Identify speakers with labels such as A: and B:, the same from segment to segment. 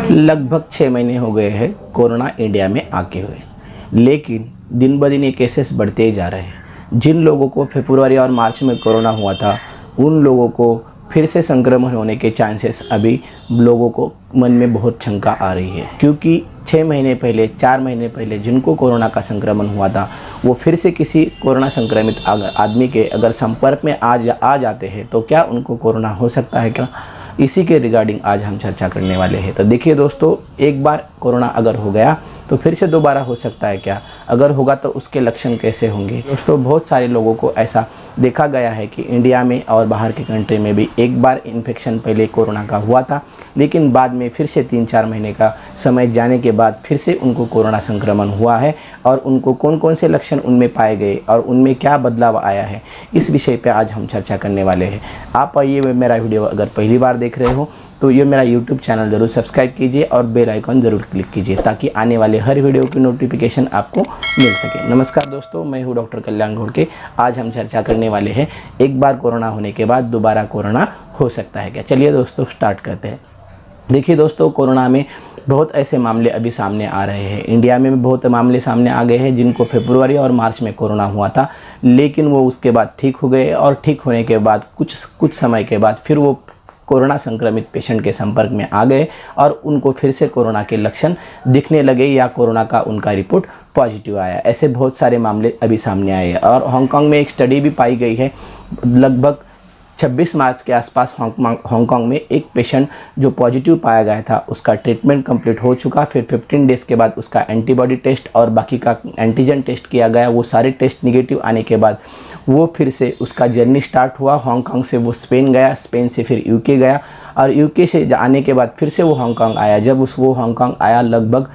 A: लगभग 6 महीने हो गए हैं कोरोना इंडिया में आके हुए, लेकिन दिन ब दिन ये केसेस बढ़ते ही जा रहे हैं। जिन लोगों को फरवरी और मार्च में कोरोना हुआ था, उन लोगों को फिर से संक्रमण होने के चांसेस अभी लोगों को मन में बहुत शंका आ रही है, क्योंकि 6 महीने पहले, 4 महीने पहले जिनको कोरोना का संक्रमण हुआ था, वो फिर से किसी कोरोना संक्रमित आदमी के अगर संपर्क में आ जाते हैं तो क्या उनको कोरोना हो सकता है क्या? इसी के रिगार्डिंग आज हम चर्चा करने वाले हैं। तो देखिए दोस्तों, एक बार कोरोना अगर हो गया तो फिर से दोबारा हो सकता है क्या? अगर होगा तो उसके लक्षण कैसे होंगे? दोस्तों, बहुत सारे लोगों को ऐसा देखा गया है कि इंडिया में और बाहर के कंट्री में भी एक बार इन्फेक्शन पहले कोरोना का हुआ था, लेकिन बाद में फिर से 3-4 महीने का समय जाने के बाद फिर से उनको कोरोना संक्रमण हुआ है और उनको कौन कौन से लक्षण उनमें पाए गए और उनमें क्या बदलाव आया है, इस विषय पर आज हम चर्चा करने वाले हैं। आप आइए, मेरा वीडियो अगर पहली बार देख रहे हो तो ये मेरा YouTube चैनल ज़रूर सब्सक्राइब कीजिए और बेल आइकॉन ज़रूर क्लिक कीजिए, ताकि आने वाले हर वीडियो की नोटिफिकेशन आपको मिल सके। नमस्कार दोस्तों, मैं हूँ डॉक्टर कल्याण घोड़के। आज हम चर्चा करने वाले हैं, एक बार कोरोना होने के बाद दोबारा कोरोना हो सकता है क्या? चलिए दोस्तों, स्टार्ट करते हैं। देखिए दोस्तों, कोरोना में बहुत ऐसे मामले अभी सामने आ रहे हैं। इंडिया में बहुत मामले सामने आ गए हैं जिनको फरवरी और मार्च में कोरोना हुआ था, लेकिन वो उसके बाद ठीक हो गए और ठीक होने के बाद कुछ समय के बाद फिर वो कोरोना संक्रमित पेशेंट के संपर्क में आ गए और उनको फिर से कोरोना के लक्षण दिखने लगे या कोरोना का उनका रिपोर्ट पॉजिटिव आया। ऐसे बहुत सारे मामले अभी सामने आए हैं और हांगकांग में एक स्टडी भी पाई गई है। लगभग 26 मार्च के आसपास हांगकांग में एक पेशेंट जो पॉजिटिव पाया गया था, उसका ट्रीटमेंट कंप्लीट हो चुका। फिर 15 डेज़ के बाद उसका एंटीबॉडी टेस्ट और बाकी का एंटीजन टेस्ट किया गया। वो सारे टेस्ट निगेटिव आने के बाद वो फिर से उसका जर्नी स्टार्ट हुआ। हांगकांग से वो स्पेन गया, स्पेन से फिर यूके गया और यूके से आने के बाद फिर से वो हांगकांग आया। जब वो हांगकांग आया लगभग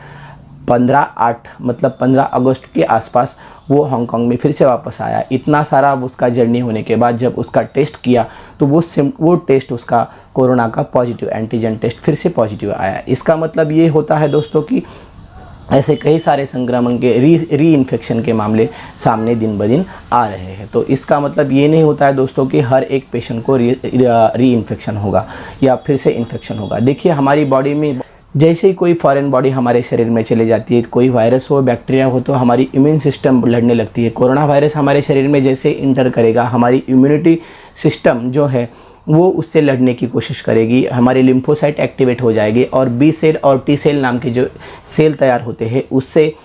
A: 15 अगस्त के आसपास वो हांगकांग में फिर से वापस आया। इतना सारा उसका जर्नी होने के बाद जब उसका टेस्ट किया तो वो टेस्ट उसका कोरोना का पॉजिटिव एंटीजन टेस्ट फिर से पॉजिटिव आया। इसका मतलब ये होता है दोस्तों कि ऐसे कई सारे संक्रमण के री इन्फेक्शन के मामले सामने दिन ब दिन आ रहे हैं। तो इसका मतलब ये नहीं होता है दोस्तों कि हर एक पेशेंट को री इन्फेक्शन होगा या फिर से इन्फेक्शन होगा। देखिए, हमारी बॉडी में जैसे ही कोई फॉरेन बॉडी हमारे शरीर में चले जाती है, कोई वायरस हो, बैक्टीरिया हो, तो हमारी इम्यून सिस्टम लड़ने लगती है। कोरोना वायरस हमारे शरीर में जैसे इंटर करेगा, हमारी इम्यूनिटी सिस्टम जो है वो उससे लड़ने की कोशिश करेगी। हमारी लिम्फोसाइट एक्टिवेट हो जाएगी और बी सेल और टी सेल नाम के जो सेल तैयार होते हैं उससे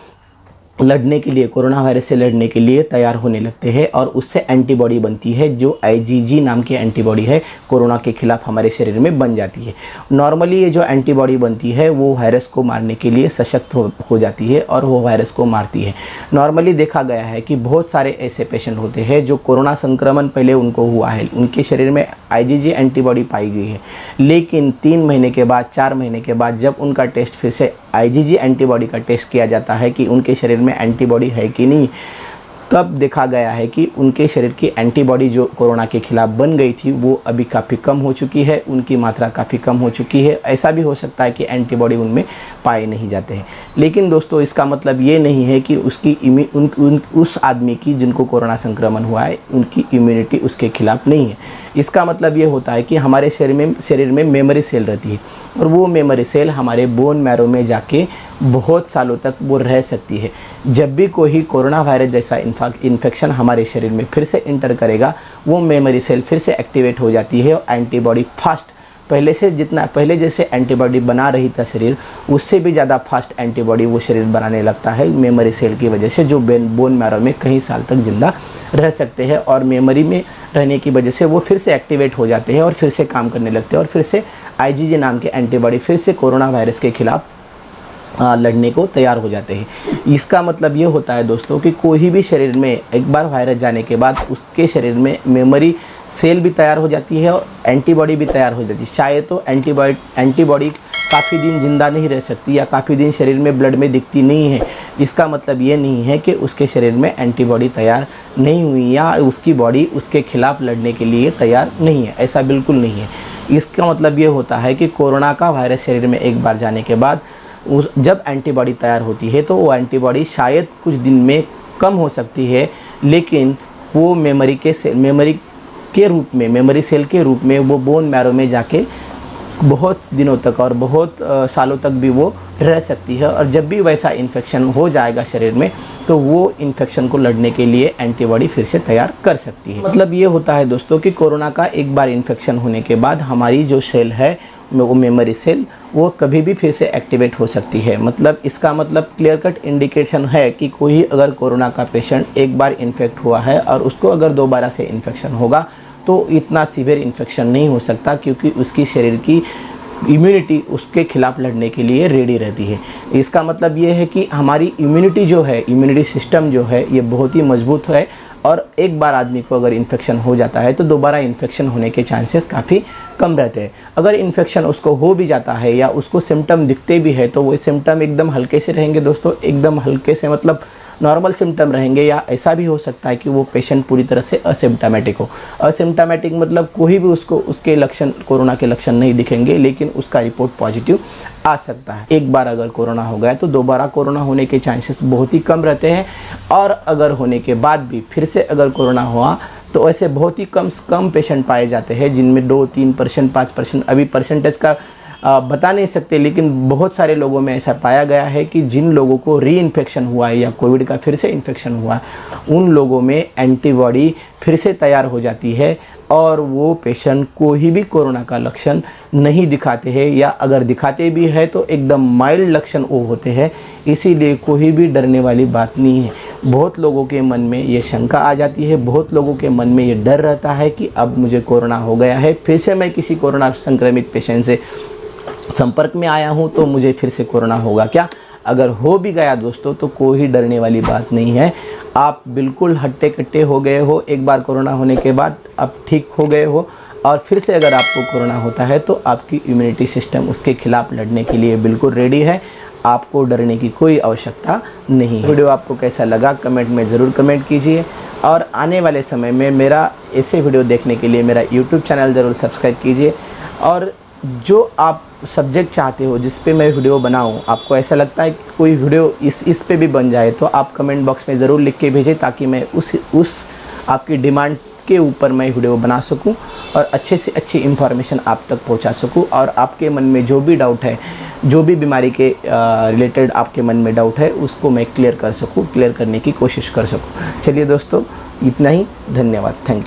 A: लड़ने के लिए, कोरोना वायरस से लड़ने के लिए तैयार होने लगते हैं और उससे एंटीबॉडी बनती है जो IgG नाम की एंटीबॉडी है, कोरोना के खिलाफ हमारे शरीर में बन जाती है। नॉर्मली ये जो एंटीबॉडी बनती है वो वायरस को मारने के लिए सशक्त हो जाती है और वो वायरस को मारती है। नॉर्मली देखा गया है कि बहुत सारे ऐसे पेशेंट होते हैं जो कोरोना संक्रमण पहले उनको हुआ है, उनके शरीर में IgG एंटीबॉडी पाई गई है, लेकिन 3 महीने के बाद, 4 महीने के बाद जब उनका टेस्ट फिर से IgG एंटीबॉडी का टेस्ट किया जाता है कि उनके शरीर में एंटीबॉडी है कि नहीं, तब देखा गया है कि उनके शरीर की एंटीबॉडी जो कोरोना के खिलाफ बन गई थी वो अभी काफ़ी कम हो चुकी है, उनकी मात्रा काफ़ी कम हो चुकी है। ऐसा भी हो सकता है कि एंटीबॉडी उनमें पाए नहीं जाते हैं, लेकिन दोस्तों इसका मतलब ये नहीं है कि उसकी उस आदमी की जिनको कोरोना संक्रमण हुआ है उनकी इम्यूनिटी उसके खिलाफ नहीं है। इसका मतलब ये होता है कि हमारे शरीर में मेमोरी सेल रहती है और वो मेमोरी सेल हमारे बोन मैरो में जाके बहुत सालों तक वो रह सकती है। जब भी कोई कोरोना वायरस जैसा इन्फेक्शन हमारे शरीर में फिर से इंटर करेगा, वो मेमोरी सेल फिर से एक्टिवेट हो जाती है और एंटीबॉडी फास्ट, पहले जैसे एंटीबॉडी बना रही था शरीर, उससे भी ज़्यादा फास्ट एंटीबॉडी वो शरीर बनाने लगता है मेमोरी सेल की वजह से, जो बोन मैरो में कई साल तक जिंदा रह सकते हैं और मेमोरी में रहने की वजह से वो फिर से एक्टिवेट हो जाते हैं और फिर से काम करने लगते हैं और फिर से IgG नाम के एंटीबॉडी फिर से कोरोना वायरस के खिलाफ लड़ने को तैयार हो जाते हैं। इसका मतलब ये होता है दोस्तों कि कोई भी शरीर में एक बार वायरस जाने के बाद उसके शरीर में मेमोरी सेल भी तैयार हो जाती है और एंटीबॉडी भी तैयार हो जाती है। शायद तो एंटीबॉडी काफ़ी दिन जिंदा नहीं रह सकती या काफ़ी दिन शरीर में ब्लड में दिखती नहीं है। इसका मतलब ये नहीं है कि उसके शरीर में एंटीबॉडी तैयार नहीं हुई या उसकी बॉडी उसके खिलाफ लड़ने के लिए तैयार नहीं है, ऐसा बिल्कुल नहीं है। इसका मतलब ये होता है कि कोरोना का वायरस शरीर में एक बार जाने के बाद जब एंटीबॉडी तैयार होती है तो वो एंटीबॉडी शायद कुछ दिन में कम हो सकती है, लेकिन वो मेमोरी सेल के रूप में वो बोन मैरो में जाके बहुत दिनों तक और बहुत सालों तक भी वो रह सकती है। और जब भी वैसा इन्फेक्शन हो जाएगा शरीर में तो वो इन्फेक्शन को लड़ने के लिए एंटीबॉडी फिर से तैयार कर सकती है। मतलब ये होता है दोस्तों कि कोरोना का एक बार इन्फेक्शन होने के बाद हमारी जो सेल है वो मेमोरी सेल वो कभी भी फिर से एक्टिवेट हो सकती है। मतलब इसका मतलब क्लियर कट इंडिकेशन है कि कोई अगर कोरोना का पेशेंट एक बार इन्फेक्ट हुआ है और उसको अगर दोबारा से इन्फेक्शन होगा तो इतना सीवियर इन्फेक्शन नहीं हो सकता, क्योंकि उसकी शरीर की इम्यूनिटी उसके खिलाफ लड़ने के लिए रेडी रहती है। इसका मतलब ये है कि हमारी इम्यूनिटी जो है, इम्यूनिटी सिस्टम जो है ये बहुत ही मजबूत है और एक बार आदमी को अगर इन्फेक्शन हो जाता है तो दोबारा इन्फेक्शन होने के चांसेस काफ़ी कम रहते हैं। अगर इन्फेक्शन उसको हो भी जाता है या उसको सिम्टम दिखते भी है तो वो सिम्टम एकदम हल्के से रहेंगे दोस्तों, एकदम हल्के से मतलब नॉर्मल सिम्टम रहेंगे। या ऐसा भी हो सकता है कि वो पेशेंट पूरी तरह से असिम्प्टोमेटिक हो। असिम्प्टोमेटिक मतलब कोई भी उसको उसके लक्षण, कोरोना के लक्षण नहीं दिखेंगे लेकिन उसका रिपोर्ट पॉजिटिव आ सकता है। एक बार अगर कोरोना हो गया तो दोबारा कोरोना होने के चांसेस बहुत ही कम रहते हैं। और अगर होने के बाद भी फिर से अगर कोरोना हुआ तो ऐसे बहुत ही कम पेशेंट पाए जाते हैं जिनमें 2-3%, 5%, अभी परसेंटेज का बता नहीं सकते, लेकिन बहुत सारे लोगों में ऐसा पाया गया है कि जिन लोगों को री इन्फेक्शन हुआ है या कोविड का फिर से इन्फेक्शन हुआ है उन लोगों में एंटीबॉडी फिर से तैयार हो जाती है और वो पेशेंट कोई भी कोरोना का लक्षण नहीं दिखाते हैं, या अगर दिखाते भी है तो एकदम माइल्ड लक्षण वो होते हैं। इसीलिए कोई भी डरने वाली बात नहीं है। बहुत लोगों के मन में ये शंका आ जाती है, बहुत लोगों के मन में ये डर रहता है कि अब मुझे कोरोना हो गया है, फिर से मैं किसी कोरोना संक्रमित पेशेंट से संपर्क में आया हूं तो मुझे फिर से कोरोना होगा क्या। अगर हो भी गया दोस्तों तो कोई डरने वाली बात नहीं है। आप बिल्कुल हट्टे कट्टे हो गए हो एक बार कोरोना होने के बाद, आप ठीक हो गए हो और फिर से अगर आपको कोरोना होता है तो आपकी इम्यूनिटी सिस्टम उसके खिलाफ लड़ने के लिए बिल्कुल रेडी है। आपको डरने की कोई आवश्यकता नहीं है। वीडियो आपको कैसा लगा कमेंट में ज़रूर कमेंट कीजिए और आने वाले समय में मेरा ऐसे वीडियो देखने के लिए मेरा यूट्यूब चैनल ज़रूर सब्सक्राइब कीजिए। और जो आप सब्जेक्ट चाहते हो जिस पे मैं वीडियो बनाऊं, आपको ऐसा लगता है कि कोई वीडियो इस पे भी बन जाए तो आप कमेंट बॉक्स में ज़रूर लिख के भेजें ताकि मैं उस आपकी डिमांड के ऊपर मैं वीडियो बना सकूं और अच्छे से अच्छी इन्फॉर्मेशन आप तक पहुंचा सकूं। और आपके मन में जो भी डाउट है, जो भी बीमारी के रिलेटेड आपके मन में डाउट है उसको मैं क्लियर कर सकूं, क्लियर करने की कोशिश कर सकूं। चलिए दोस्तों, इतना ही। धन्यवाद। Thank you.